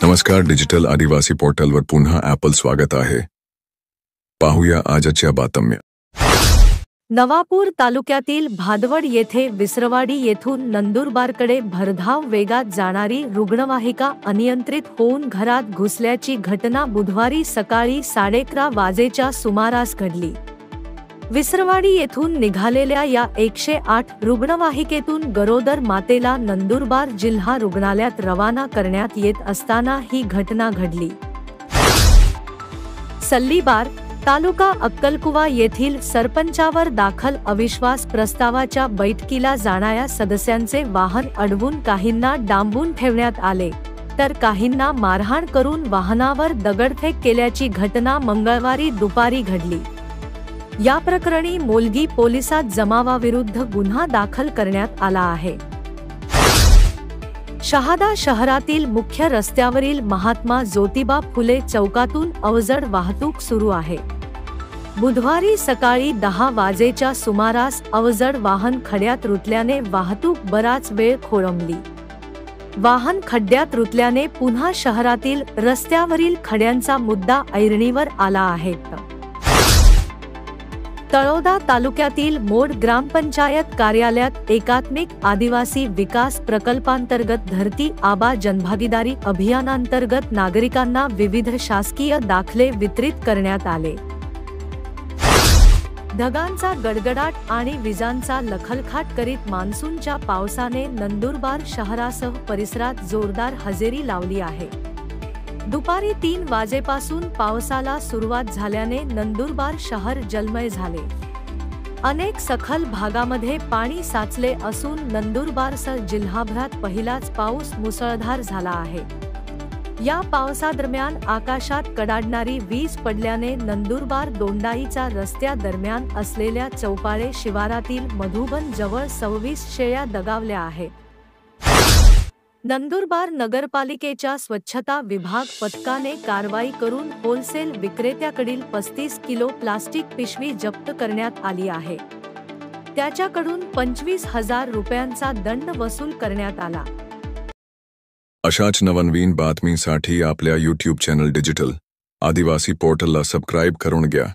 नमस्कार, डिजिटल आदिवासी पोर्टलवर पुन्हा ॲपल स्वागत आहे. पाहूया आजच्या बातम्या. नवापूर तालुक्यातील भादवड येथे विसरवाडी येथून नंदुरबारकडे भरधाव वेगात जाणारी रुग्णवाहिका अनियंत्रित होऊन घरात घुसल्याची घटना बुधवारी सकाळी 11:30 वाजेच्या सुमारास घडली. विसरवाडी येथून निघालेल्या या 108 रुग्णवाहिकेतून गरोदर मातेला नंदुरबार जिल्हा रुग्णालयात रवाना करण्यात येत असताना ही घटना घडली. सल्लीबार तालुका अक्कलकुवा येथील सरपंचावर दाखल अविश्वास प्रस्तावाच्या बैठकीला जाणाऱ्या सदस्यांचे वाहन अडवून काहींना डांबून ठेवण्यात आले, तर काहींना मारहाण करून वाहनावर दगडफेक केल्याची घटना मंगळवारी दुपारी घडली. या प्रकरणी मोलगी पोलिसात जमावाविरुद्ध गुन्हा दाखल करण्यात आला आहे. शहादा शहरातील मुख्य रस्त्यावरील महात्मा ज्योतिबा फुले चौकातून अवजड वाहतूक सुरू आहे. बुधवारी सकाळी 10 वाजेच्या सुमारास अवजड वाहन खड्यात रुतल्याने वाहतूक बराच वेळ खोळंबली. वाहन खड्ड्यात रुतल्याने पुन्हा शहरातील रस्त्यावरील खड्यांचा मुद्दा ऐरणीवर आला आहे. तळोदा तालुक्यातील मोड ग्रामपंचायत कार्यालयात एकात्मिक आदिवासी विकास प्रकल्पांतर्गत धरती आबा जनभागीदारी अभियानांतर्गत नागरिकांना विविध शासकीय दाखले वितरित करण्यात आले. ढगांचा गडगडाट आणि विजांचा लखलखाट करीत मान्सूनच्या पावसाने नंदुरबार शहरासह परिसरात जोरदार हजेरी लावली आहे. दुपारी 3 वाजेपासून पावसाला सुरुवात झाल्याने नंदुरबार शहर जलमय झाले. अनेक सखल भागामध्ये पाणी साचले असून नंदुरबारसह जिल्हाभरात पहिलाच पाऊस मुसळधार झाला आहे. या पावसादरम्यान आकाशात कडाडणारी वीज पडल्याने नंदुरबार दोंडाईचा रस्त्या दरम्यान असलेल्या चौपाळे शिवारातील मधुबन जवळ 26 शेळ्या दगावल्या आहेत. नंदुरबार नगरपालिकेच्या स्वच्छता विभाग पथकाने कारवाई करून होलसेल विक्रेत्याकडील 35 किलो प्लास्टिक पिशवी जप्त करण्यात आली आहे. त्याच्याकडून 25,000 रुपयांचा दंड वसूल करण्यात आला. अशाच नवनवीन बातमीसाठी आपल्या YouTube चॅनल डिजिटल आदिवासी पोर्टलला सबस्क्राईब करून घ्या.